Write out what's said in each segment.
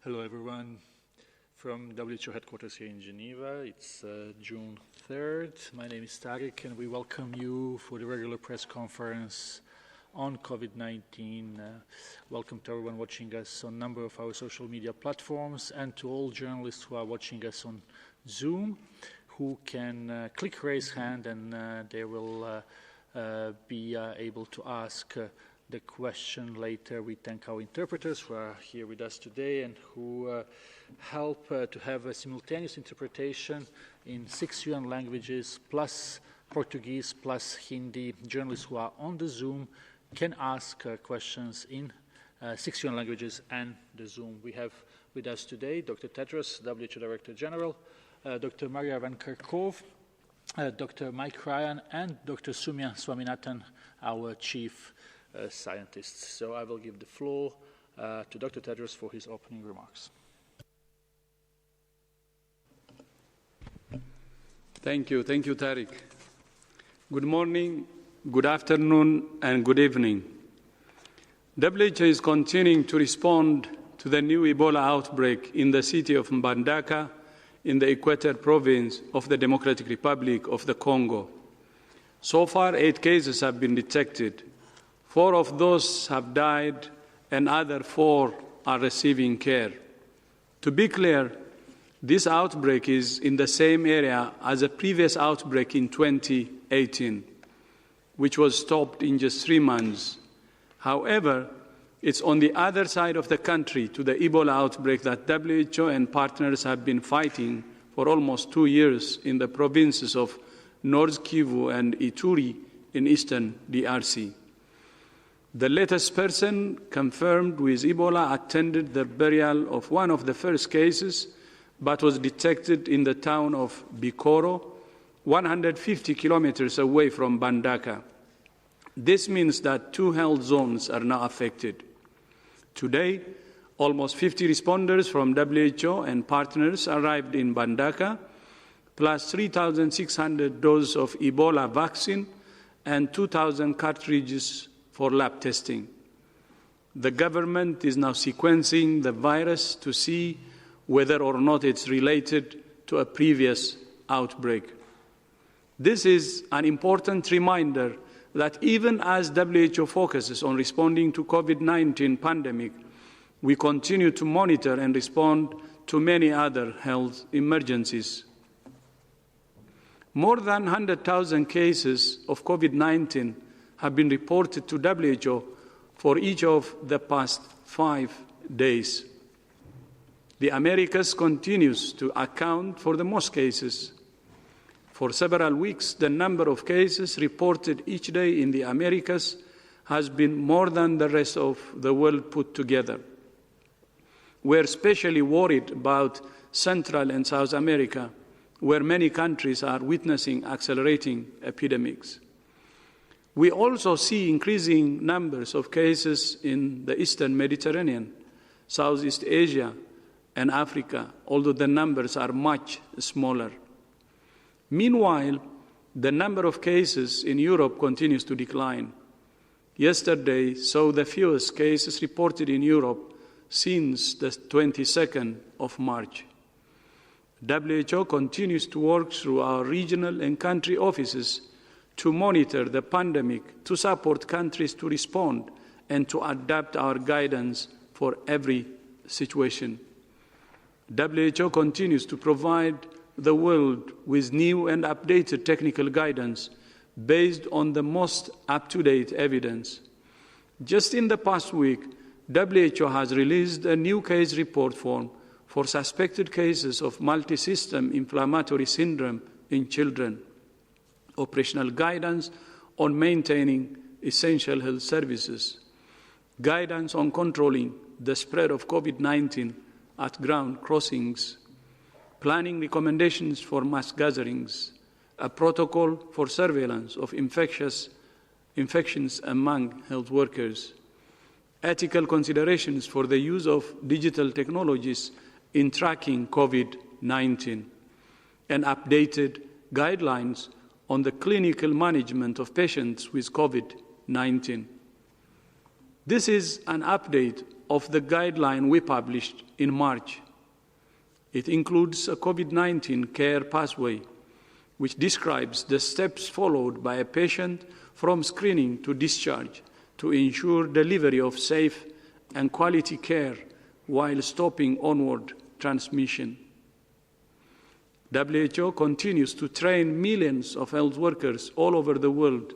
Hello everyone from WHO headquarters here in Geneva. It's June 3rd. My name is Tariq and we welcome you for the regular press conference on COVID-19. Welcome to everyone watching us on a number of our social media platforms and to all journalists who are watching us on Zoom, who can click raise hand and they will be able to ask the question later. We thank our interpreters who are here with us today and who help to have a simultaneous interpretation in 6 UN languages plus Portuguese plus Hindi. Journalists who are on the Zoom can ask questions in 6 UN languages and the Zoom. We have with us today Dr. Tedros, WHO Director General, Dr. Maria Van Kerkhove, Dr. Mike Ryan, and Dr. Soumya Swaminathan, our Chief Scientists. So I will give the floor to Dr. Tedros for his opening remarks. Thank you, Tariq. Good morning, good afternoon, and good evening. WHO is continuing to respond to the new Ebola outbreak in the city of Mbandaka in the Equator province of the Democratic Republic of the Congo. So far, 8 cases have been detected. 4 of those have died and other 4 are receiving care. To be clear, this outbreak is in the same area as a previous outbreak in 2018, which was stopped in just 3 months. However, it's on the other side of the country to the Ebola outbreak that WHO and partners have been fighting for almost 2 years in the provinces of North Kivu and Ituri in eastern DRC. The latest person confirmed with Ebola attended the burial of one of the first cases, but was detected in the town of Bikoro, 150 kilometers away from Mbandaka. This means that 2 health zones are now affected. Today, almost 50 responders from WHO and partners arrived in Mbandaka, plus 3,600 doses of Ebola vaccine and 2,000 cartridges for lab testing. The government is now sequencing the virus to see whether or not it's related to a previous outbreak. This is an important reminder that even as WHO focuses on responding to COVID-19 pandemic, we continue to monitor and respond to many other health emergencies. More than 100,000 cases of COVID-19 have been reported to WHO for each of the past 5 days. The Americas continues to account for the most cases. For several weeks, the number of cases reported each day in the Americas has been more than the rest of the world put together. We're especially worried about Central and South America, where many countries are witnessing accelerating epidemics. We also see increasing numbers of cases in the Eastern Mediterranean, Southeast Asia, and Africa, although the numbers are much smaller. Meanwhile, the number of cases in Europe continues to decline. Yesterday saw the fewest cases reported in Europe since the 22nd of March. WHO continues to work through our regional and country offices to monitor the pandemic, to support countries to respond, and to adapt our guidance for every situation. WHO continues to provide the world with new and updated technical guidance based on the most up-to-date evidence. Just in the past week, WHO has released a new case report form for suspected cases of multisystem inflammatory syndrome in children, operational guidance on maintaining essential health services, guidance on controlling the spread of COVID-19 at ground crossings, planning recommendations for mass gatherings, a protocol for surveillance of infections among health workers, ethical considerations for the use of digital technologies in tracking COVID-19, and updated guidelines on the clinical management of patients with COVID-19. This is an update of the guideline we published in March. It includes a COVID-19 care pathway, which describes the steps followed by a patient from screening to discharge to ensure delivery of safe and quality care while stopping onward transmission. WHO continues to train millions of health workers all over the world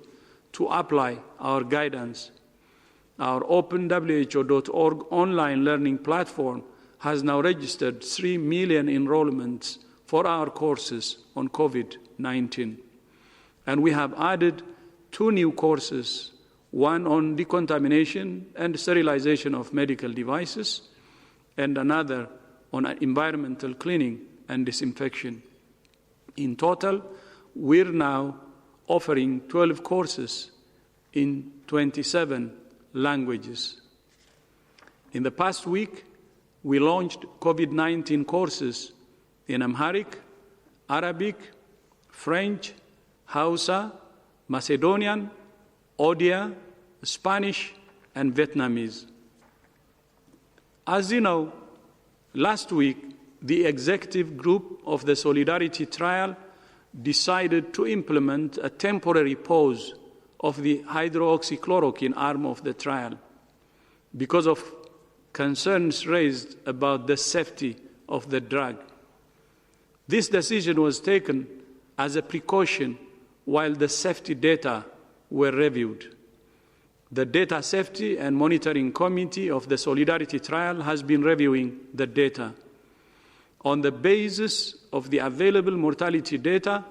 to apply our guidance. Our openwho.org online learning platform has now registered 3 million enrollments for our courses on COVID-19. And we have added 2 new courses, one on decontamination and sterilization of medical devices, and another on environmental cleaning and disinfection. In total, we're now offering 12 courses in 27 languages. In the past week, we launched COVID-19 courses in Amharic, Arabic, French, Hausa, Macedonian, Odia, Spanish, and Vietnamese. As you know, last week, the executive group of the Solidarity Trial decided to implement a temporary pause of the hydroxychloroquine arm of the trial because of concerns raised about the safety of the drug. This decision was taken as a precaution while the safety data were reviewed. The Data Safety and Monitoring Committee of the Solidarity Trial has been reviewing the data. On the basis of the available mortality data,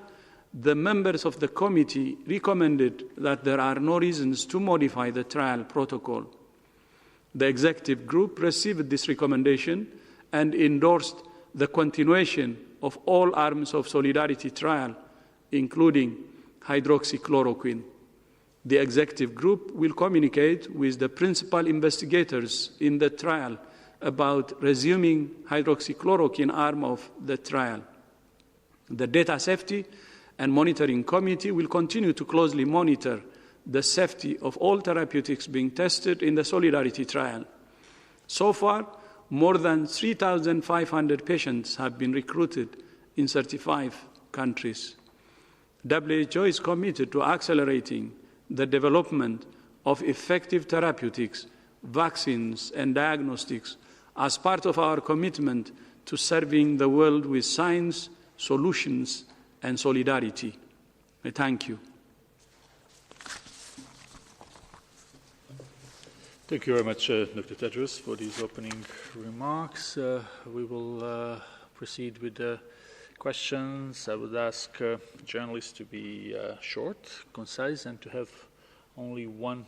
the members of the committee recommended that there are no reasons to modify the trial protocol. The executive group received this recommendation and endorsed the continuation of all arms of Solidarity Trial, including hydroxychloroquine. The executive group will communicate with the principal investigators in the trial about resuming hydroxychloroquine arm of the trial. The Data Safety and Monitoring Committee will continue to closely monitor the safety of all therapeutics being tested in the Solidarity Trial. So far, more than 3,500 patients have been recruited in 35 countries. WHO is committed to accelerating the development of effective therapeutics, vaccines, and diagnostics as part of our commitment to serving the world with science, solutions, and solidarity. I thank you. Thank you very much, Dr. Tedros, for these opening remarks. We will proceed with the questions. I would ask journalists to be short, concise, and to have only one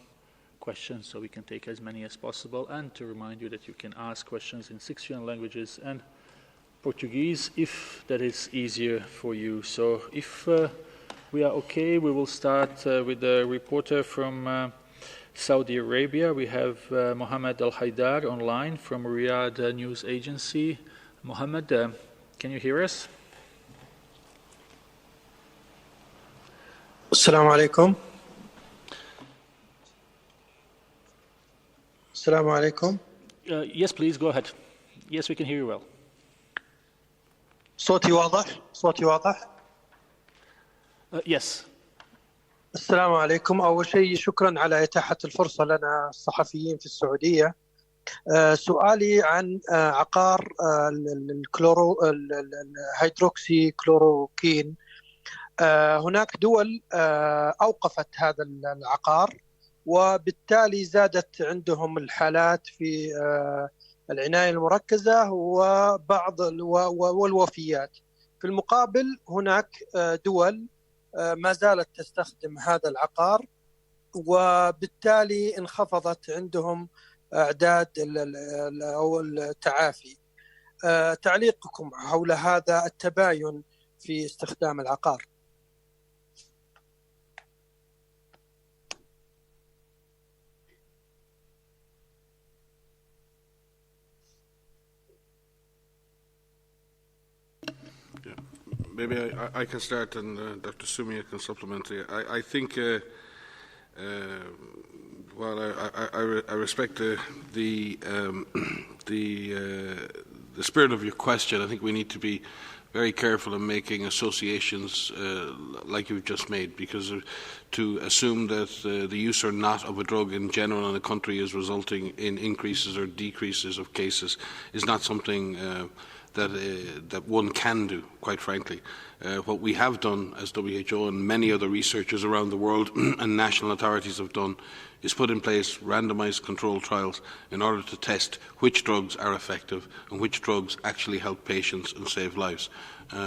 question so we can take as many as possible, and to remind you that you can ask questions in 6 different languages and Portuguese if that is easier for you. So if we are okay, we will start with the reporter from Saudi Arabia. We have Mohammed Al-Haidar online from Riyadh News Agency. Mohammed, can you hear us? Assalamu alaikum. Assalamu alaikum. Yes, please, go ahead. Yes, we can hear you well. صوتي واضح؟ Yes. السلام عليكم. أول شيء شكرا على إتاحة الفرصة لنا الصحفيين في السعودية. سؤالي عن عقار الهيدروكسي كلوروكين. هناك دول أوقفت هذا العقار، وبالتالي زادت عندهم الحالات في العناية المركزة وبعض والوفيات. في المقابل هناك دول ما زالت تستخدم هذا العقار، وبالتالي انخفضت عندهم أعداد أو التعافي. تعليقكم حول هذا التباين في استخدام العقار؟ Maybe I can start, and Dr. Sumia can supplement. I think Well, I respect the spirit of your question. I think we need to be very careful in making associations like you've just made, because to assume that the use or not of a drug in general in a country is resulting in increases or decreases of cases is not something that one can do, quite frankly. What we have done as WHO and many other researchers around the world and national authorities have done is put in place randomised controlled trials in order to test which drugs are effective and which drugs actually help patients and save lives.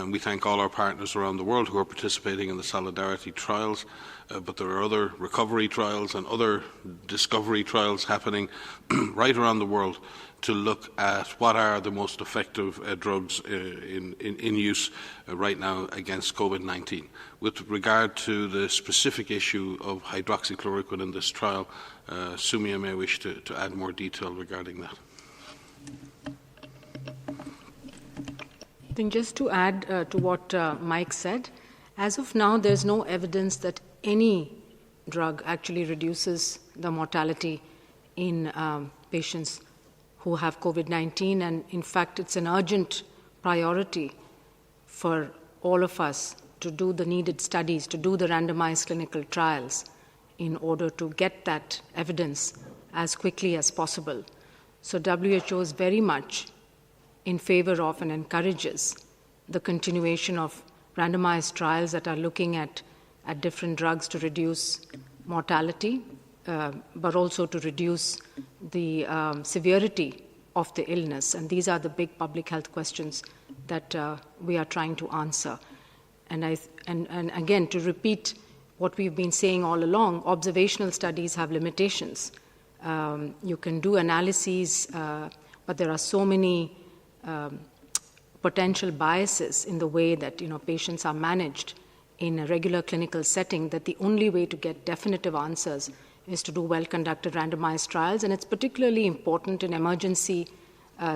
We thank all our partners around the world who are participating in the Solidarity trials, but there are other recovery trials and other discovery trials happening right around the world to look at what are the most effective drugs in use right now against COVID-19. With regard to the specific issue of hydroxychloroquine in this trial, Sumia may wish to add more detail regarding that. I think just to add to what Mike said, as of now, there's no evidence that any drug actually reduces the mortality in patients who have COVID-19, and in fact, it's an urgent priority for all of us to do the needed studies, to do the randomized clinical trials in order to get that evidence as quickly as possible. So WHO is very much in favor of and encourages the continuation of randomized trials that are looking at different drugs to reduce mortality, but also to reduce the severity of the illness. And these are the big public health questions that we are trying to answer. And again, to repeat what we've been saying all along, observational studies have limitations. You can do analyses, but there are so many potential biases in the way that patients are managed in a regular clinical setting that the only way to get definitive answers is to do well-conducted randomized trials. And it's particularly important in emergency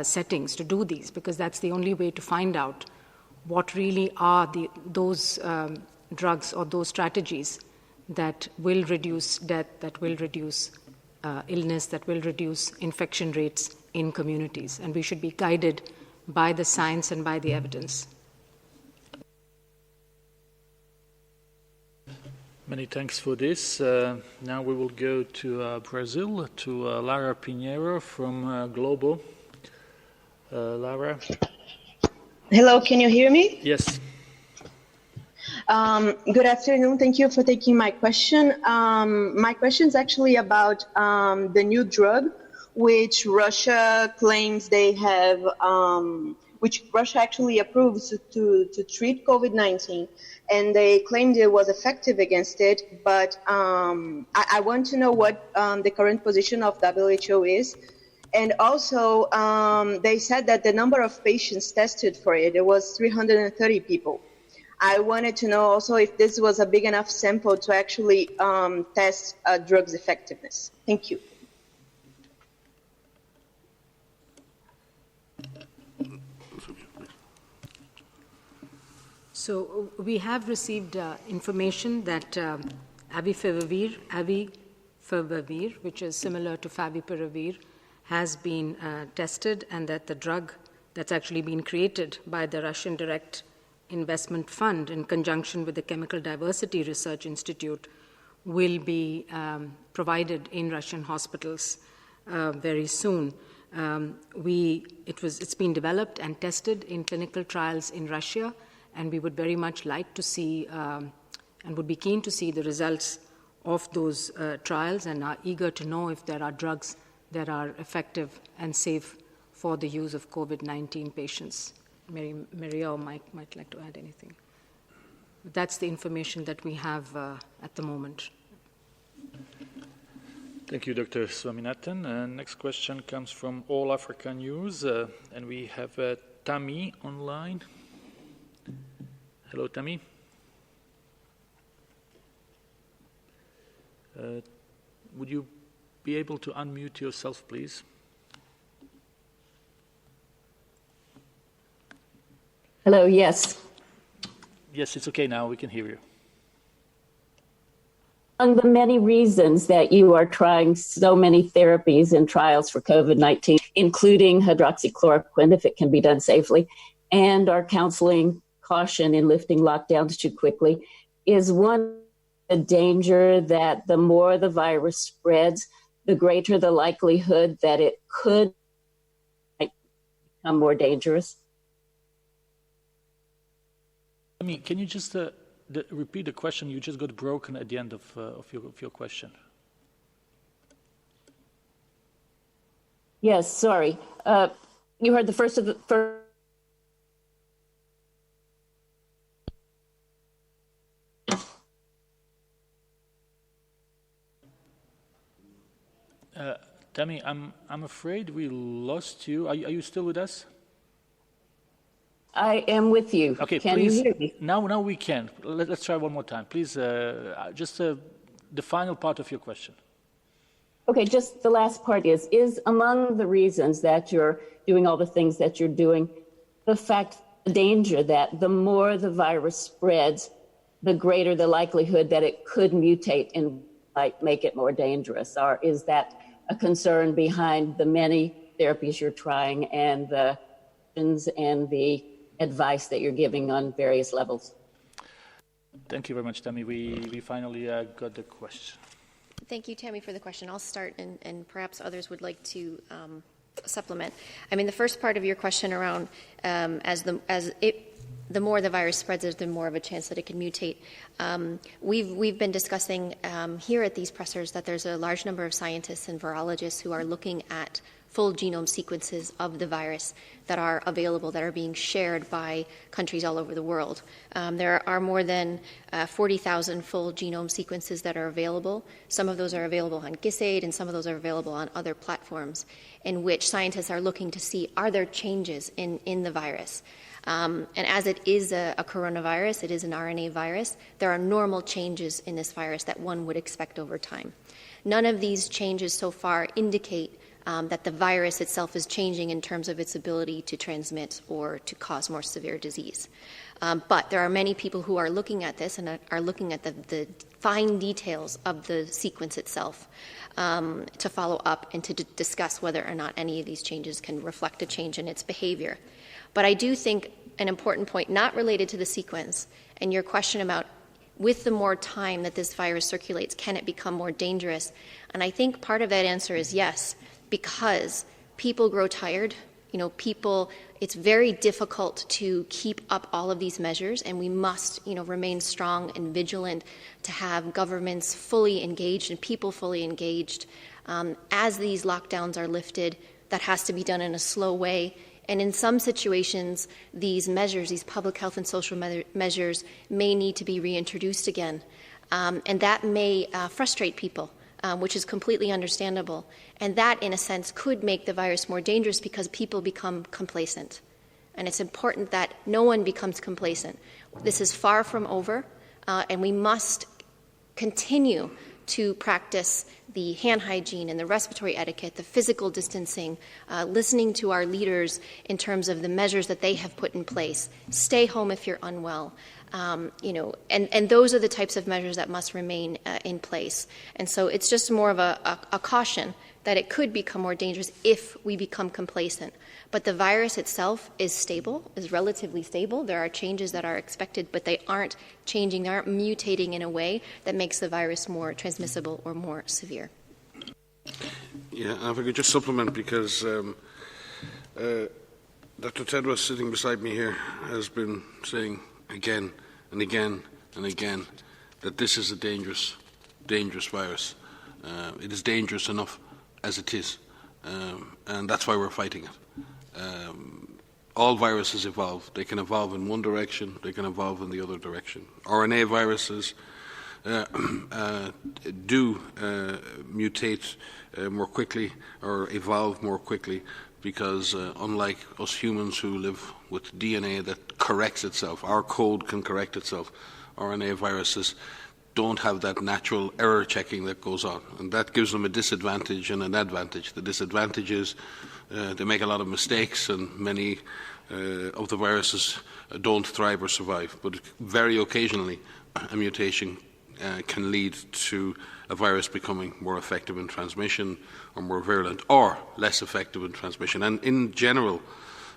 settings to do these, because that's the only way to find out what really are those drugs or those strategies that will reduce death, that will reduce illness, that will reduce infection rates in communities. And we should be guided by the science and by the evidence. Many thanks for this. Now we will go to Brazil, to Lara Pinheiro from Globo. Lara? Hello, can you hear me? Yes. Good afternoon. Thank you for taking my question. My question is actually about the new drug, which Russia claims they have, which Russia actually approves to treat COVID-19. And they claimed it was effective against it, but I want to know what the current position of WHO is. And also, they said that the number of patients tested for it was 330 people. I wanted to know also if this was a big enough sample to actually test a drug's effectiveness. Thank you. So we have received information that avifavipiravir, which is similar to favipiravir, has been tested, and that the drug that's actually been created by the Russian Direct Investment Fund in conjunction with the Chemical Diversity Research Institute will be provided in Russian hospitals very soon. It's been developed and tested in clinical trials in Russia, and we would very much like to see and would be keen to see the results of those trials, and are eager to know if there are drugs that are effective and safe for the use of COVID-19 patients. Maria or Mike might like to add anything. That's the information that we have at the moment. Thank you, Dr. Swaminathan. Next question comes from All Africa News, and we have Tammy online. Hello, Tammy. Would you be able to unmute yourself, please? Hello, yes. Yes, it's okay now. We can hear you. Among the many reasons that you are trying so many therapies and trials for COVID-19, including hydroxychloroquine, if it can be done safely, and are counseling caution in lifting lockdowns too quickly, is one the danger that the more the virus spreads, the greater the likelihood that it could become more dangerous? I mean, can you just repeat the question? You just got broken at the end of your question. Yes, sorry. You heard the first of the first. Tammy, I'm afraid we lost you. Are you still with us? I am with you. Okay, can please. You hear me? Now we can. Let's try one more time. Please, just the final part of your question. Okay, just the last part is among the reasons that you're doing all the things that you're doing, the danger that the more the virus spreads, the greater the likelihood that it could mutate and might make it more dangerous? Or is that a concern behind the many therapies you're trying and the advice that you're giving on various levels? Thank you very much, Tammy. We finally got the question. Thank you, Tammy, for the question. I'll start, and perhaps others would like to supplement. I mean, the first part of your question around the more the virus spreads, there's the more of a chance that it can mutate. We've been discussing here at these pressers that there's a large number of scientists and virologists who are looking at full genome sequences of the virus that are available, that are being shared by countries all over the world. There are more than 40,000 full genome sequences that are available. Some of those are available on GISAID, and some of those are available on other platforms, in which scientists are looking to see, are there changes in the virus? And as it is a coronavirus, it is an RNA virus, there are normal changes in this virus that one would expect over time. None of these changes so far indicate that the virus itself is changing in terms of its ability to transmit or to cause more severe disease. But there are many people who are looking at this and are looking at the fine details of the sequence itself to follow up and to discuss whether or not any of these changes can reflect a change in its behavior. But I do think an important point, not related to the sequence, and your question about with the more time that this virus circulates, can it become more dangerous? And I think part of that answer is yes, because people grow tired. It's very difficult to keep up all of these measures, and we must, remain strong and vigilant to have governments fully engaged and people fully engaged. As these lockdowns are lifted, that has to be done in a slow way. And in some situations, these measures, these public health and social measures, may need to be reintroduced again. And that may frustrate people, which is completely understandable. And that, in a sense, could make the virus more dangerous because people become complacent. And it's important that no one becomes complacent. This is far from over, and we must continue to practice the hand hygiene and the respiratory etiquette, the physical distancing, listening to our leaders in terms of the measures that they have put in place. Stay home if you're unwell. And those are the types of measures that must remain in place. And so it's just more of a caution that it could become more dangerous if we become complacent. But the virus itself is stable, is relatively stable. There are changes that are expected, but they aren't changing, they aren't mutating in a way that makes the virus more transmissible or more severe. Yeah, and if I could just supplement, because Dr. Tedros, sitting beside me here, has been saying again and again and again that this is a dangerous virus. It is dangerous enough as it is, and that's why we're fighting it. All viruses evolve. They can evolve in one direction, they can evolve in the other direction. RNA viruses do mutate more quickly or evolve more quickly because unlike us humans who live with DNA that corrects itself, our code can correct itself. RNA viruses don't have that natural error checking that goes on, and that gives them a disadvantage and an advantage. The disadvantage is they make a lot of mistakes, and many of the viruses don't thrive or survive, but very occasionally a mutation can lead to a virus becoming more effective in transmission or more virulent or less effective in transmission. And in general,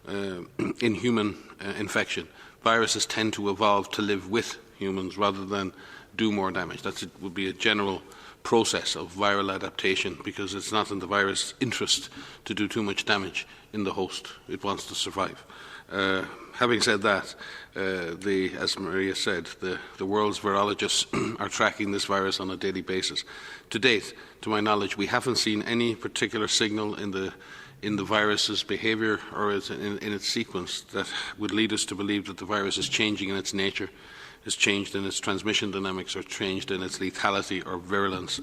in human infection, viruses tend to evolve to live with humans rather than do more damage. That would be a general process of viral adaptation, because it's not in the virus' interest to do too much damage in the host. It wants to survive. Having said that, as Maria said, the world's virologists are tracking this virus on a daily basis. To date, to my knowledge, we haven't seen any particular signal in the virus's behaviour or in its sequence that would lead us to believe that the virus is changing in its nature, is changed in its transmission dynamics, or changed in its lethality or virulence,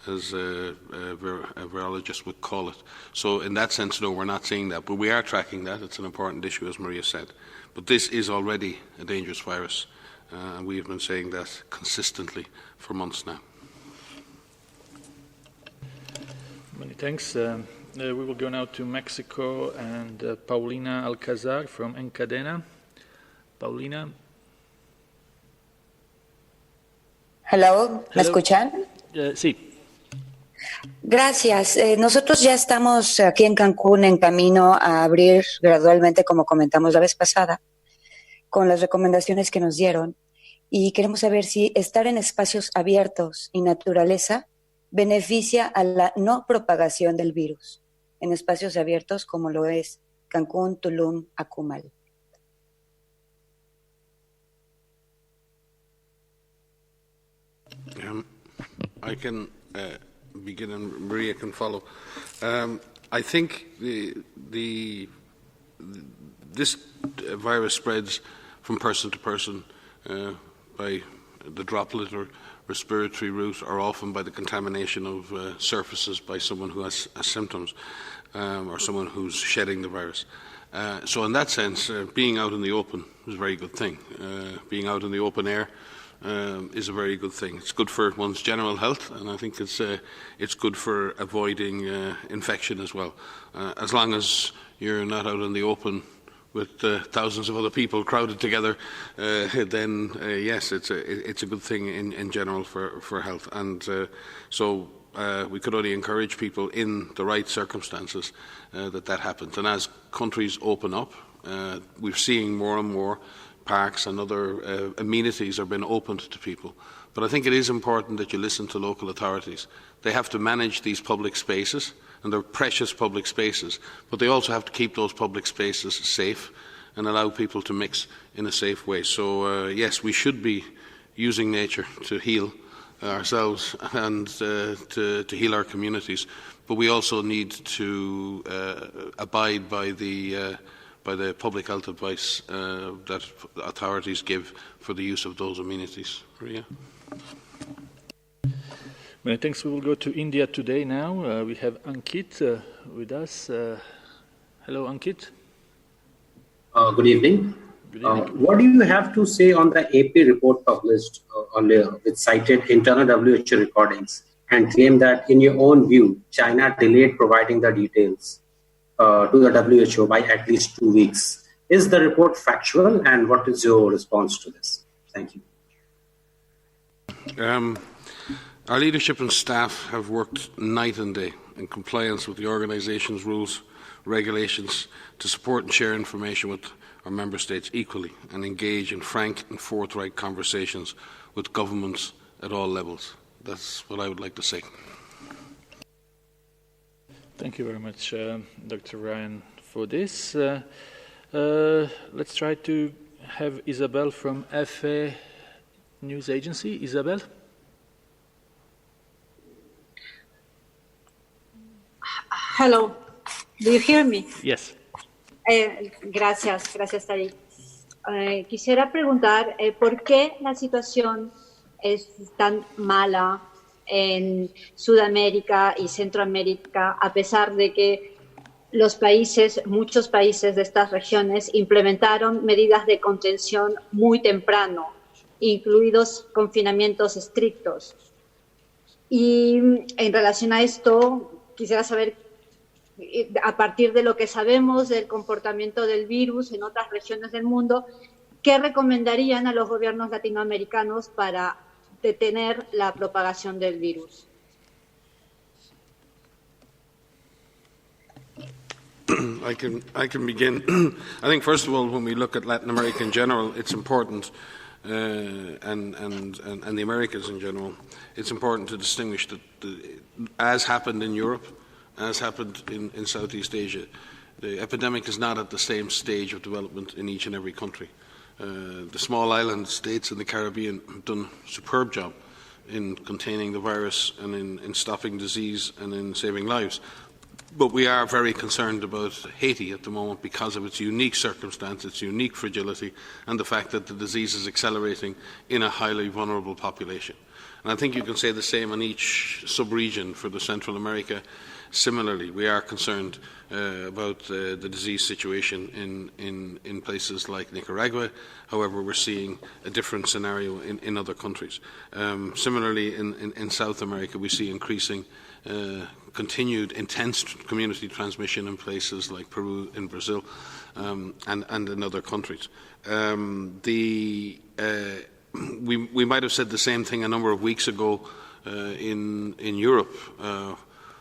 as a virologist would call it. So in that sense, no, we're not seeing that. But we are tracking that. It's an important issue, as Maria said. But this is already a dangerous virus, and we have been saying that consistently for months now. Many thanks. We will go now to Mexico and Paulina Alcazar from Encadena. Paulina. Hello, ¿me escuchan? Sí. Gracias. Nosotros ya estamos aquí en Cancún en camino a abrir gradualmente, como comentamos la vez pasada, con las recomendaciones que nos dieron. Y queremos saber si estar en espacios abiertos y naturaleza beneficia a la no propagación del virus en espacios abiertos como lo es Cancún, Tulum, Akumal. I can begin and Maria can follow. I think this virus spreads from person to person by the droplet or respiratory route, or often by the contamination of surfaces by someone who has symptoms or someone who's shedding the virus. So in that sense, being out in the open is a very good thing. Being out in the open air is a very good thing. It's good for one's general health, and I think it's good for avoiding infection as well. As long as you're not out in the open with thousands of other people crowded together, then yes, it's a good thing in general for health. And so we could only encourage people in the right circumstances that happens. And as countries open up, we're seeing more and more parks and other amenities are being opened to people. But I think it is important that you listen to local authorities. They have to manage these public spaces, and they're precious public spaces, but they also have to keep those public spaces safe and allow people to mix in a safe way. So yes, we should be using nature to heal ourselves and to heal our communities, but we also need to abide by the public health advice that authorities give for the use of those amenities. Maria? Many thanks. We will go to India today now. We have Ankit with us. Hello, Ankit. Good evening. Good evening. What do you have to say on the AP report published earlier, which cited internal WHO recordings and claimed that, in your own view, China delayed providing the details to the WHO by at least 2 weeks? Is the report factual, and what is your response to this? Thank you. Our leadership and staff have worked night and day in compliance with the organisation's rules, regulations, to support and share information with our member states equally and engage in frank and forthright conversations with governments at all levels. That's what I would like to say. Thank you very much, Dr. Ryan, for this. Let's try to have Isabel from FA News Agency. Isabel? Hello, do you hear me? Yes. Gracias, Tari. Quisiera preguntar por qué la situación es tan mala en Sudamérica y Centroamérica, a pesar de que muchos países de estas regiones implementaron medidas de contención muy temprano, incluidos confinamientos estrictos. Y en relación a esto, quisiera saber, a partir de lo que sabemos del comportamiento del virus en otras regiones del mundo, ¿qué recomendarían a los gobiernos latinoamericanos para detener la propagación del virus? I can begin. I think, first of all, when we look at Latin America in general, it's important, and the Americas in general, it's important to distinguish that, as happened in Europe, as happened in Southeast Asia, the epidemic is not at the same stage of development in each and every country. The small island states in the Caribbean have done a superb job in containing the virus and in stopping disease and in saving lives. But we are very concerned about Haiti at the moment because of its unique circumstance, its unique fragility, and the fact that the disease is accelerating in a highly vulnerable population. And I think you can say the same on each sub-region for the Central America. Similarly, we are concerned about the disease situation in places like Nicaragua. However, we're seeing a different scenario in other countries. Similarly, in South America, we see increasing continued intense community transmission in places like Peru, in Brazil, and in other countries. We might have said the same thing a number of weeks ago in Europe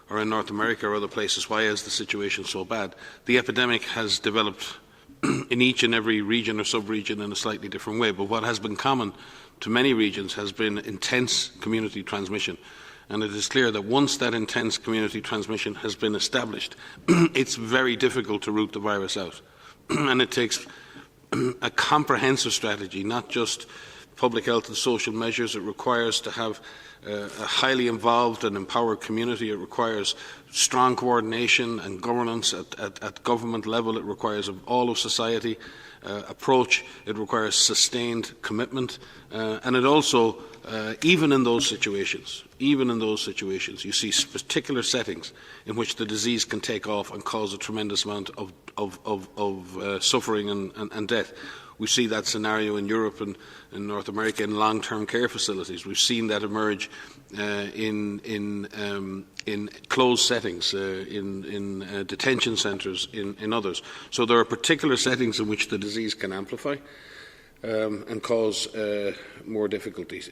or in North America or other places. Why is the situation so bad? The epidemic has developed in each and every region or sub-region in a slightly different way, but what has been common to many regions has been intense community transmission. And it is clear that once that intense community transmission has been established, it's very difficult to root the virus out. And it takes a comprehensive strategy, not just public health and social measures. It requires to have a highly involved and empowered community. It requires strong coordination and governance at government level. It requires all of society approach. It requires sustained commitment. And it also, even in those situations, you see particular settings in which the disease can take off and cause a tremendous amount of suffering and death. We see that scenario in Europe and in North America in long-term care facilities. We've seen that emerge in closed settings, in detention centres, in others. So there are particular settings in which the disease can amplify and cause more difficulties.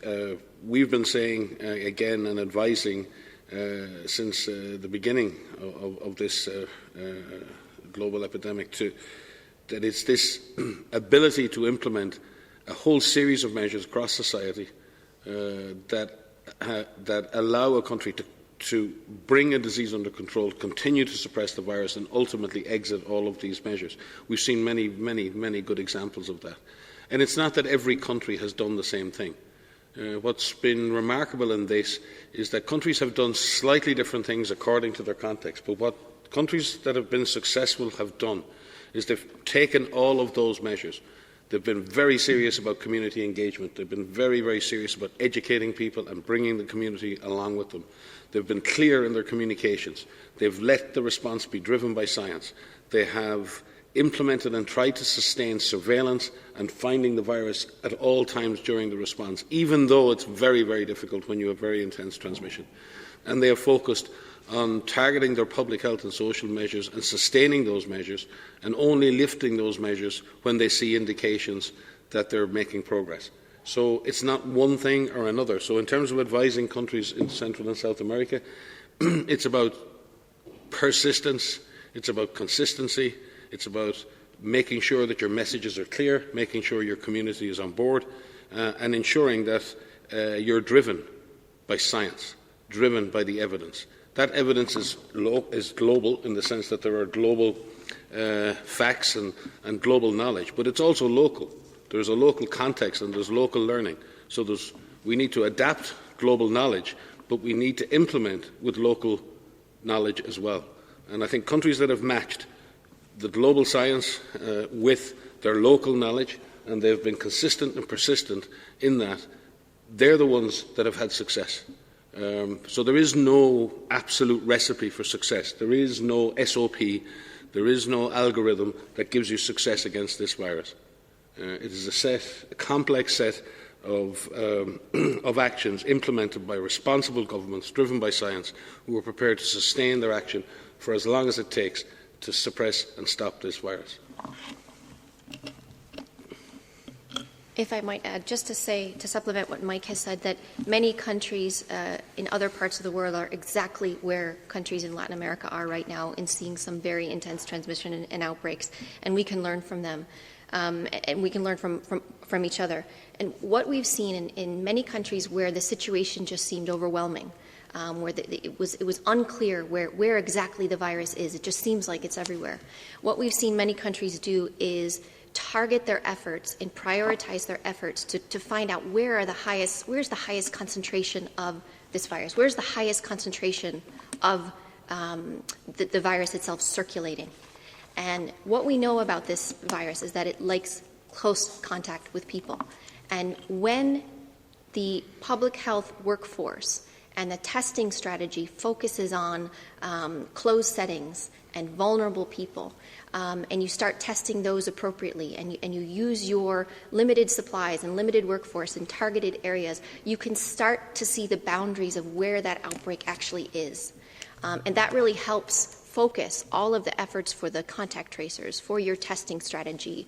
We've been saying again and advising since the beginning of this global epidemic that it's this ability to implement a whole series of measures across society that allow a country to bring a disease under control, continue to suppress the virus, and ultimately exit all of these measures. We've seen many, many, many good examples of that. And it's not that every country has done the same thing. What's been remarkable in this is that countries have done slightly different things according to their context. But what countries that have been successful have done is they've taken all of those measures. They've been very serious about community engagement. They've been very, very serious about educating people and bringing the community along with them. They've been clear in their communications. They've let the response be driven by science. They have implemented and tried to sustain surveillance and finding the virus at all times during the response, even though it's very, very difficult when you have very intense transmission. And they have focused on targeting their public health and social measures and sustaining those measures and only lifting those measures when they see indications that they're making progress. So it's not one thing or another. So in terms of advising countries in Central and South America, it's about persistence, it's about consistency, it's about making sure that your messages are clear, making sure your community is on board, and ensuring that you're driven by science, driven by the evidence. That evidence is global in the sense that there are global facts and global knowledge, but it's also local. There's a local context and there's local learning. So we need to adapt global knowledge, but we need to implement with local knowledge as well. And I think countries that have matched the global science with their local knowledge, and they've been consistent and persistent in that, they're the ones that have had success. So there is no absolute recipe for success. There is no SOP. There is no algorithm that gives you success against this virus. It is a complex set of actions implemented by responsible governments, driven by science, who are prepared to sustain their action for as long as it takes to suppress and stop this virus. If I might add, just to supplement what Mike has said, that many countries in other parts of the world are exactly where countries in Latin America are right now in seeing some very intense transmission and outbreaks, and we can learn from them, and we can learn from each other. And what we've seen in many countries where the situation just seemed overwhelming, where it was unclear where exactly the virus is, it just seems like it's everywhere. What we've seen many countries do is target their efforts and prioritize their efforts to find out where's the highest concentration of this virus, where's the highest concentration of the virus itself circulating. And what we know about this virus is that it likes close contact with people. And when the public health workforce and the testing strategy focuses on closed settings and vulnerable people, and you start testing those appropriately, and you use your limited supplies and limited workforce in targeted areas, you can start to see the boundaries of where that outbreak actually is. And that really helps focus all of the efforts for the contact tracers, for your testing strategy,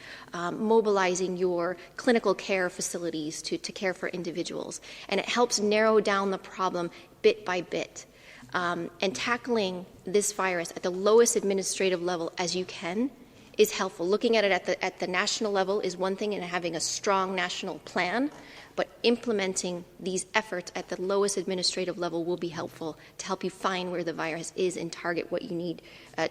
mobilizing your clinical care facilities to care for individuals. And it helps narrow down the problem bit by bit. And tackling this virus at the lowest administrative level as you can is helpful. Looking at it at the national level is one thing, and having a strong national plan, but implementing these efforts at the lowest administrative level will be helpful to help you find where the virus is and target what you need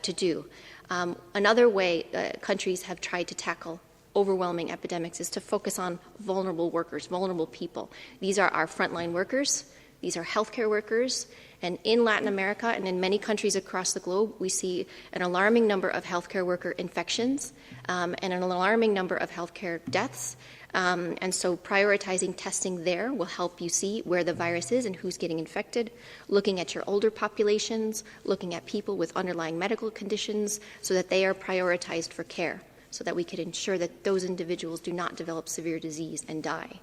to do. Another way countries have tried to tackle overwhelming epidemics is to focus on vulnerable workers, vulnerable people. These are our frontline workers. These are healthcare workers. And in Latin America and in many countries across the globe, we see an alarming number of healthcare worker infections and an alarming number of healthcare deaths. And so prioritizing testing there will help you see where the virus is and who's getting infected, looking at your older populations, looking at people with underlying medical conditions so that they are prioritized for care, so that we can ensure that those individuals do not develop severe disease and die.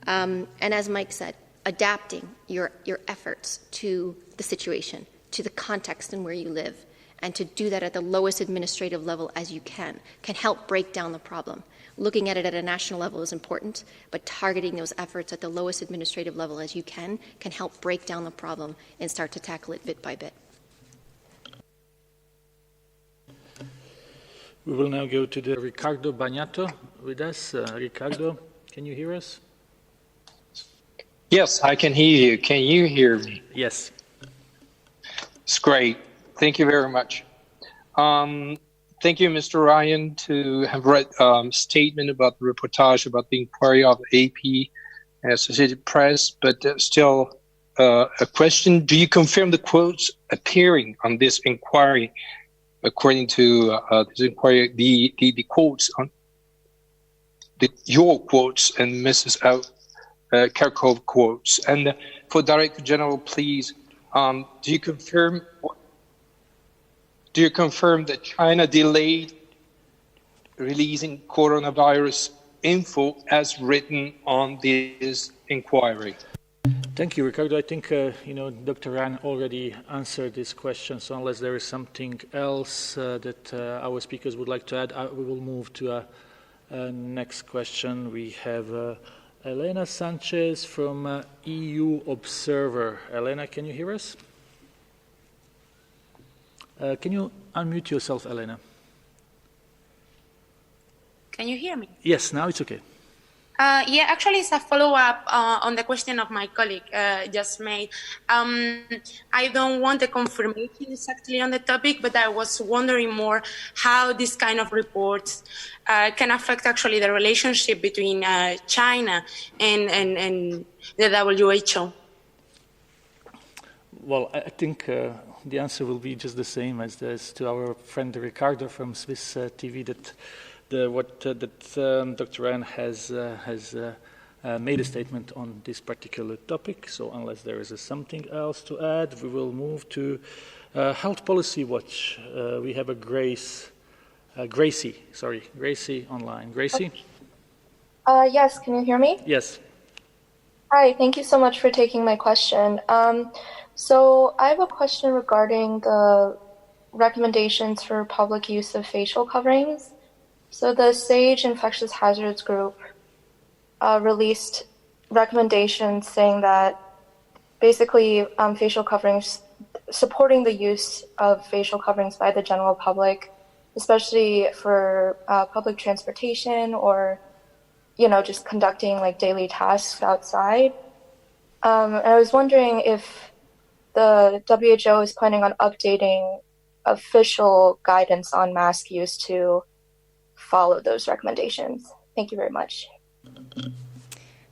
And as Mike said, adapting your efforts to the situation, to the context in where you live, and to do that at the lowest administrative level as you can help break down the problem. Looking at it at a national level is important, but targeting those efforts at the lowest administrative level as you can help break down the problem and start to tackle it bit by bit. We will now go to the Ricardo Bagnato with us. Ricardo, can you hear us? Yes, I can hear you. Can you hear me? Yes. It's great. Thank you very much. Thank you, Mr. Ryan, to have read a statement about the reportage about the inquiry of AP and Associated Press, but still a question. Do you confirm the quotes appearing on this inquiry? According to this inquiry, the quotes, your quotes and Mrs. Kerkhove quotes. And for Director General, please, do you confirm that China delayed releasing coronavirus info as written on this inquiry? Thank you, Ricardo. I think Dr. Ryan already answered this question, so unless there is something else that our speakers would like to add, we will move to a next question. We have Elena Sanchez from EU Observer. Elena, can you hear us? Can you unmute yourself, Elena? Can you hear me? Yes, now it's okay. Yeah, actually, it's a follow-up on the question of my colleague just made. I don't want a confirmation exactly on the topic, but I was wondering more how this kind of reports can affect actually the relationship between China and the WHO. Well, I think the answer will be just the same as to our friend Ricardo from Swiss TV, that Dr. Ryan has made a statement on this particular topic. So unless there is something else to add, we will move to Health Policy Watch. We have a Gracie online. Gracie? Yes, can you hear me? Yes. Hi, thank you so much for taking my question. So I have a question regarding the recommendations for public use of facial coverings. So the SAGE Infectious Hazards Group released recommendations saying that basically facial coverings, supporting the use of facial coverings by the general public, especially for public transportation or, just conducting like daily tasks outside. And I was wondering if the WHO is planning on updating official guidance on mask use to follow those recommendations. Thank you very much.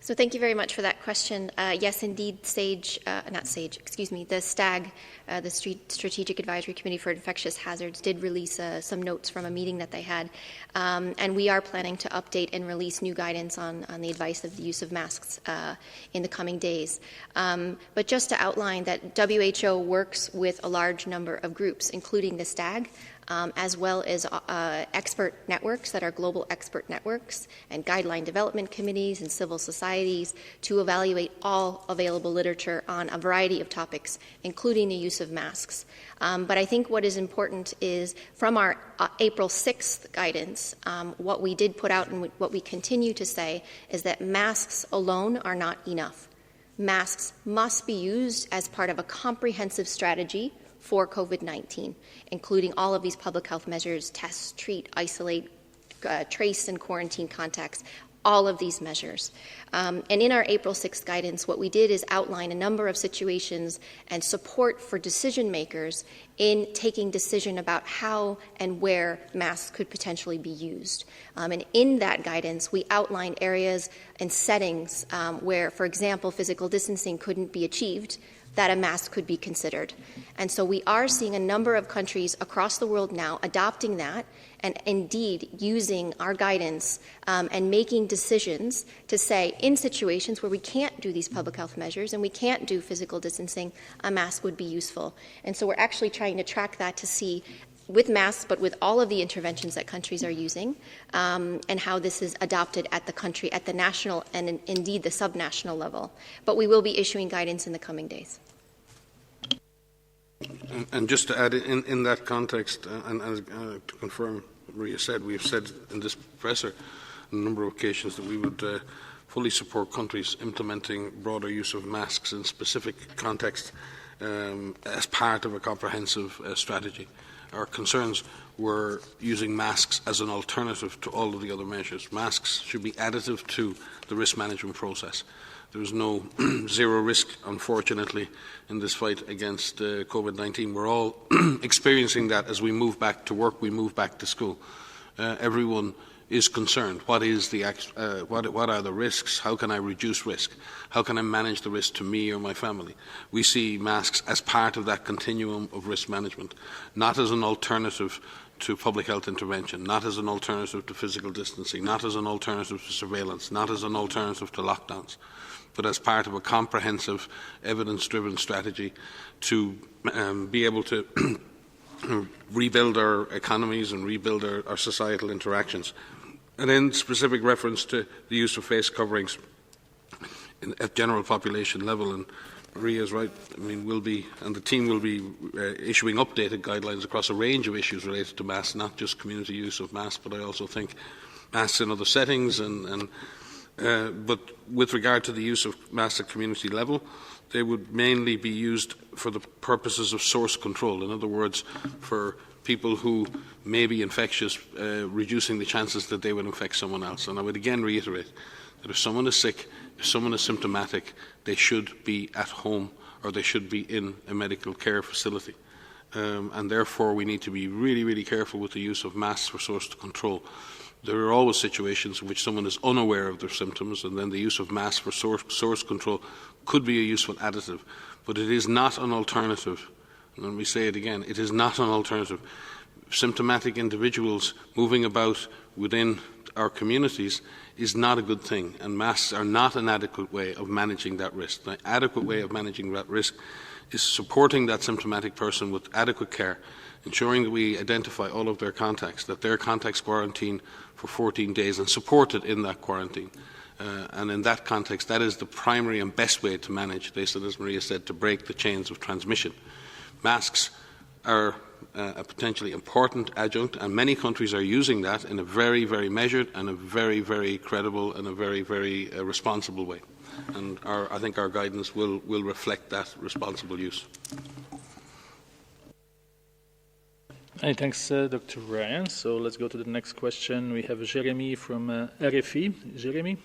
So thank you very much for that question. Yes, indeed, the STAG, the Strategic Advisory Committee for Infectious Hazards, did release some notes from a meeting that they had. And we are planning to update and release new guidance on the advice of the use of masks in the coming days. But just to outline that WHO works with a large number of groups, including the STAG, as well as expert networks that are global expert networks and guideline development committees and civil societies to evaluate all available literature on a variety of topics, including the use of masks. But I think what is important is from our April 6th guidance, what we did put out and what we continue to say is that masks alone are not enough. Masks must be used as part of a comprehensive strategy for COVID-19, including all of these public health measures: test, treat, isolate, trace, and quarantine contacts, all of these measures. And in our April 6th guidance, what we did is outline a number of situations and support for decision makers in taking decision about how and where masks could potentially be used. And in that guidance, we outlined areas and settings where, for example, physical distancing couldn't be achieved, that a mask could be considered. And so we are seeing a number of countries across the world now adopting that and indeed using our guidance and making decisions to say in situations where we can't do these public health measures and we can't do physical distancing, a mask would be useful. And so we're actually trying to track that to see with masks, but with all of the interventions that countries are using, and how this is adopted at the country, at the national, and indeed the subnational level. But we will be issuing guidance in the coming days. And just to add in that context, and to confirm what Maria said, we have said in this presser on a number of occasions that we would fully support countries implementing broader use of masks in specific contexts as part of a comprehensive strategy. Our concerns were using masks as an alternative to all of the other measures. Masks should be additive to the risk management process. There is no zero risk, unfortunately, in this fight against COVID-19. We're all experiencing that as we move back to work, we move back to school. Everyone is concerned. What are the risks? How can I reduce risk? How can I manage the risk to me or my family? We see masks as part of that continuum of risk management, not as an alternative to public health intervention, not as an alternative to physical distancing, not as an alternative to surveillance, not as an alternative to lockdowns, but as part of a comprehensive, evidence-driven strategy to be able to rebuild our economies and rebuild our societal interactions. And in specific reference to the use of face coverings at general population level, and Maria is right, and the team will be issuing updated guidelines across a range of issues related to masks, not just community use of masks, but I also think masks in other settings. But with regard to the use of masks at community level, they would mainly be used for the purposes of source control. In other words, for people who may be infectious, reducing the chances that they would infect someone else. And I would again reiterate that if someone is sick, if someone is symptomatic, they should be at home or they should be in a medical care facility. And therefore we need to be really, really careful with the use of masks for source control. There are always situations in which someone is unaware of their symptoms, and then the use of masks for source control could be a useful additive. But it is not an alternative. And let me say it again, it is not an alternative. Symptomatic individuals moving about within our communities is not a good thing, and masks are not an adequate way of managing that risk. The adequate way of managing that risk is supporting that symptomatic person with adequate care, ensuring that we identify all of their contacts, that their contacts quarantine for 14 days and supported in that quarantine. And in that context, that is the primary and best way to manage this, and as Maria said, to break the chains of transmission. Masks are a potentially important adjunct, and many countries are using that in a very, very measured and a very, very credible and a very, very responsible way. And I think our guidance will reflect that responsible use. Many thanks, Dr. Ryan. So let's go to the next question. We have Jeremy from RFI. Jeremy?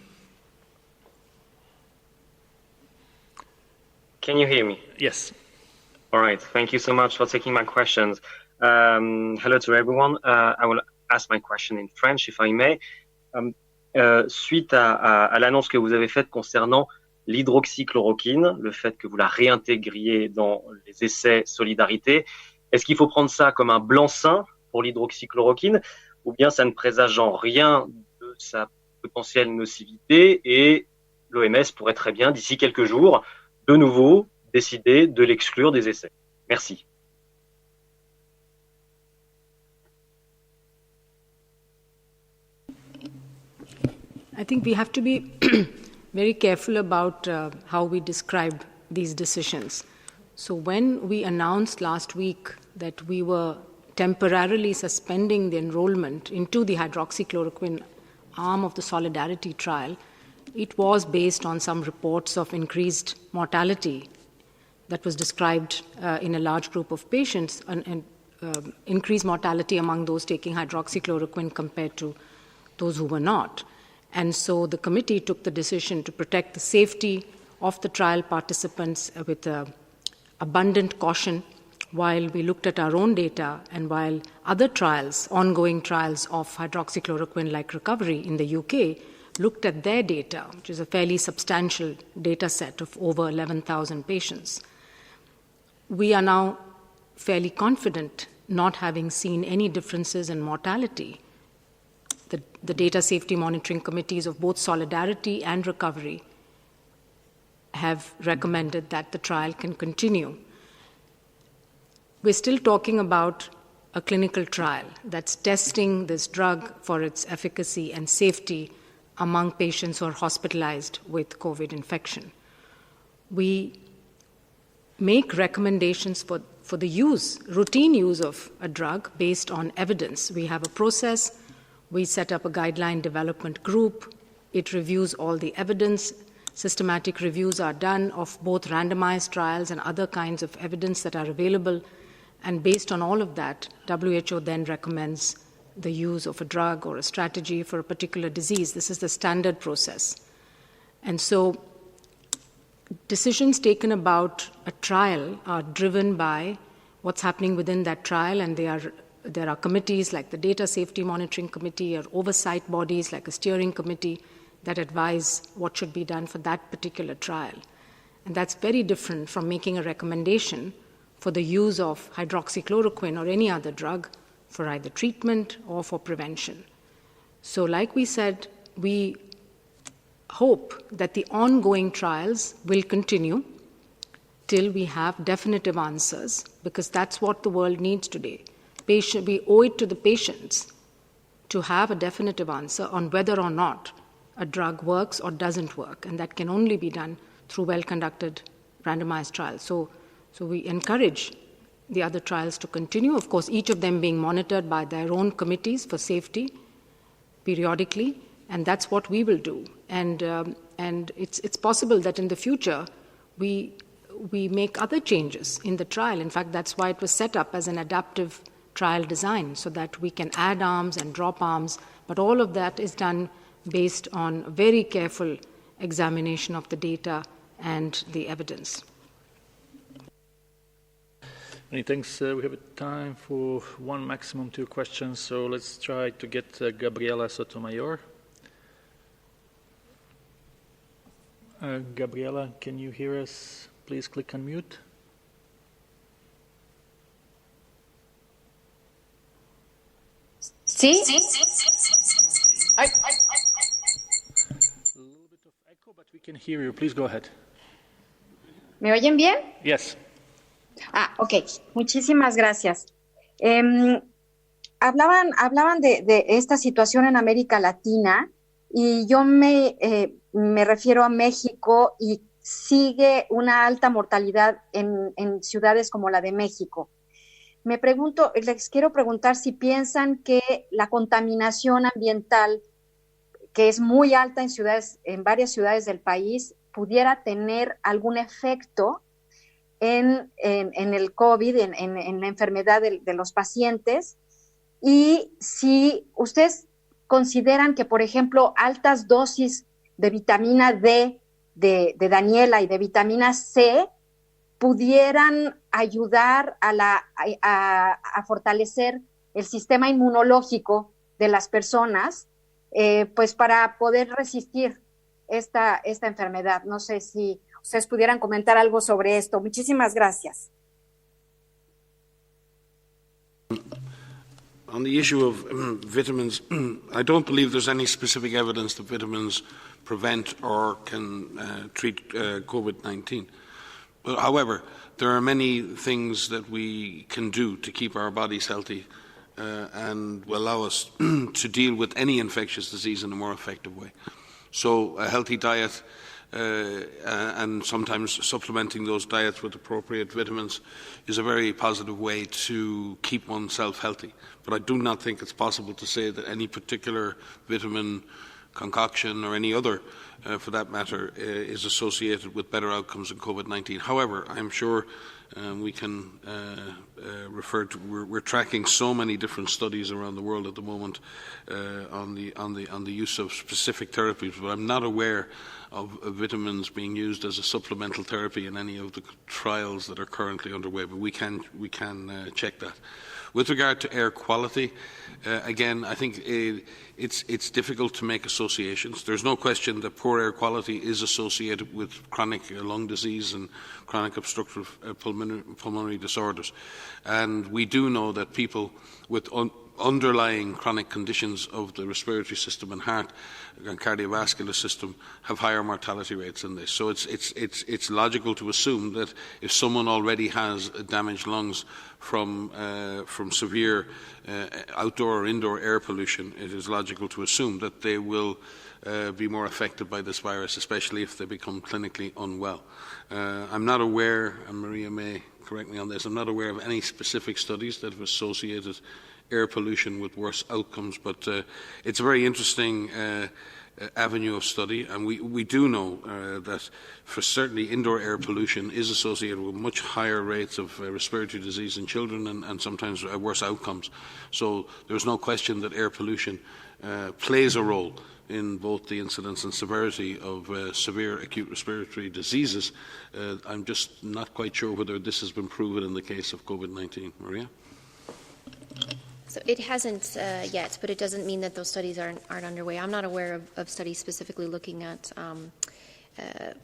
Can you hear me? Yes. All right. Thank you so much for taking my questions. Hello to everyone. I will ask my question in French, if I may. Suite à l'annonce que vous avez faite concernant l'hydroxychloroquine, le fait que vous la réintégriez dans les essais Solidarité, est-ce qu'il faut prendre ça comme un blanc-seing pour l'hydroxychloroquine, ou bien ça ne présage en rien de sa potentielle nocivité et l'OMS pourrait très bien, d'ici quelques jours, de nouveau décider de l'exclure des essais? Merci. I think we have to be very careful about how we describe these decisions. So when we announced last week that we were temporarily suspending the enrollment into the hydroxychloroquine arm of the Solidarity trial, it was based on some reports of increased mortality that was described in a large group of patients, and increased mortality among those taking hydroxychloroquine compared to those who were not. And so the committee took the decision to protect the safety of the trial participants with abundant caution while we looked at our own data and while other trials, ongoing trials of hydroxychloroquine like Recovery in the UK, looked at their data, which is a fairly substantial data set of over 11,000 patients. We are now fairly confident, not having seen any differences in mortality. The data safety monitoring committees of both Solidarity and Recovery have recommended that the trial can continue. We're still talking about a clinical trial that's testing this drug for its efficacy and safety among patients who are hospitalized with COVID infection. We make recommendations for the use, routine use of a drug based on evidence. We have a process. We set up a guideline development group. It reviews all the evidence. Systematic reviews are done of both randomized trials and other kinds of evidence that are available. And based on all of that, WHO then recommends the use of a drug or a strategy for a particular disease. This is the standard process. And so decisions taken about a trial are driven by what's happening within that trial, and there are committees like the Data Safety Monitoring Committee or oversight bodies like a steering committee that advise what should be done for that particular trial. And that's very different from making a recommendation for the use of hydroxychloroquine or any other drug for either treatment or for prevention. So like we said, we hope that the ongoing trials will continue till we have definitive answers, because that's what the world needs today. We owe it to the patients to have a definitive answer on whether or not a drug works or doesn't work, and that can only be done through well-conducted randomized trials. So we encourage the other trials to continue, of course, each of them being monitored by their own committees for safety periodically, and that's what we will do. And it's possible that in the future we make other changes in the trial. In fact, that's why it was set up as an adaptive trial design, so that we can add arms and drop arms, but all of that is done based on very careful examination of the data and the evidence. Many thanks. We have time for one, maximum 2 questions, so let's try to get Gabriela Sotomayor. Gabriela, can you hear us? Please click unmute. Sí. A little bit of echo, but we can hear you. Please go ahead. ¿Me oyen bien? Yes. Ok. Muchísimas gracias. Hablaban de esta situación en América Latina y yo me refiero a México, y sigue una alta mortalidad en ciudades como la de México. les quiero preguntar si piensan que la contaminación ambiental, que es muy alta en varias ciudades del país, pudiera tener algún efecto en el COVID, en la enfermedad de los pacientes, y si ustedes consideran que, por ejemplo, altas dosis de vitamina D, de Daniela, y de vitamina C pudieran ayudar a fortalecer el sistema inmunológico de las personas, pues para poder resistir esta enfermedad. No sé si ustedes pudieran comentar algo sobre esto. Muchísimas gracias. On the issue of vitamins, I don't believe there's any specific evidence that vitamins prevent or can treat COVID-19. But, however, there are many things that we can do to keep our bodies healthy and will allow us to deal with any infectious disease in a more effective way. So a healthy diet and sometimes supplementing those diets with appropriate vitamins is a very positive way to keep oneself healthy. But I do not think it's possible to say that any particular vitamin concoction or any other, for that matter, is associated with better outcomes in COVID-19. However, I'm sure we can refer to, we're tracking so many different studies around the world at the moment on the use of specific therapies, but I'm not aware of vitamins being used as a supplemental therapy in any of the trials that are currently underway, but we can check that. With regard to air quality, again, I think it's difficult to make associations. There's no question that poor air quality is associated with chronic lung disease and chronic obstructive pulmonary disorders. And we do know that people with underlying chronic conditions of the respiratory system and heart and cardiovascular system have higher mortality rates in this. So it's logical to assume that if someone already has damaged lungs from severe outdoor or indoor air pollution, it is logical to assume that they will be more affected by this virus, especially if they become clinically unwell. I'm not aware, and Maria may correct me on this, I'm not aware of any specific studies that have associated air pollution with worse outcomes, but it's a very interesting avenue of study, and we do know that for certainly indoor air pollution is associated with much higher rates of respiratory disease in children and sometimes worse outcomes. So there's no question that air pollution plays a role in both the incidence and severity of severe acute respiratory diseases. I'm just not quite sure whether this has been proven in the case of COVID-19. Maria? So it hasn't yet, but it doesn't mean that those studies aren't underway. I'm not aware of studies specifically looking at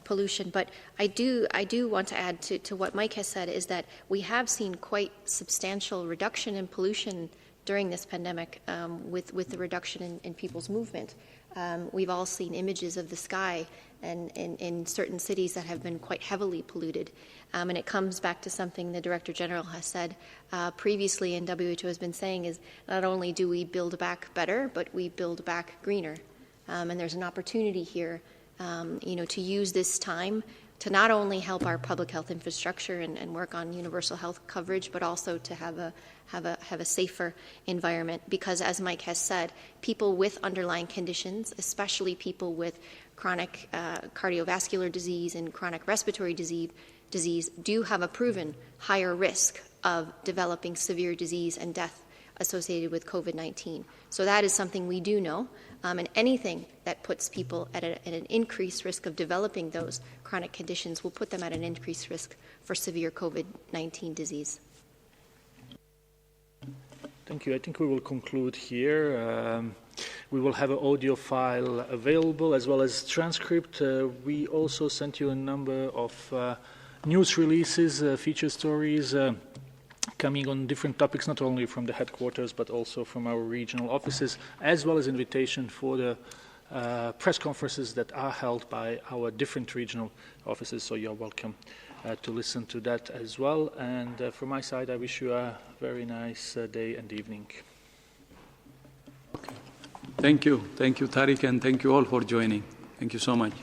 pollution, but I do want to add to what Mike has said is that we have seen quite substantial reduction in pollution during this pandemic with the reduction in people's movement. We've all seen images of the sky and in certain cities that have been quite heavily polluted. And it comes back to something the Director General has said previously, and WHO has been saying, is not only do we build back better, but we build back greener. And there's an opportunity here, to use this time to not only help our public health infrastructure and work on universal health coverage, but also to have a safer environment. Because, as Mike has said, people with underlying conditions, especially people with chronic cardiovascular disease and chronic respiratory disease, do have a proven higher risk of developing severe disease and death associated with COVID-19. So that is something we do know, and anything that puts people at an increased risk of developing those chronic conditions will put them at an increased risk for severe COVID-19 disease. Thank you. I think we will conclude here. We will have an audio file available as well as transcript. We also sent you a number of news releases, feature stories coming on different topics, not only from the headquarters, but also from our regional offices, as well as invitation for the press conferences that are held by our different regional offices. So you're welcome to listen to that as well. And from my side, I wish you a very nice day and evening. Thank you. Thank you, Tariq, and thank you all for joining. Thank you so much.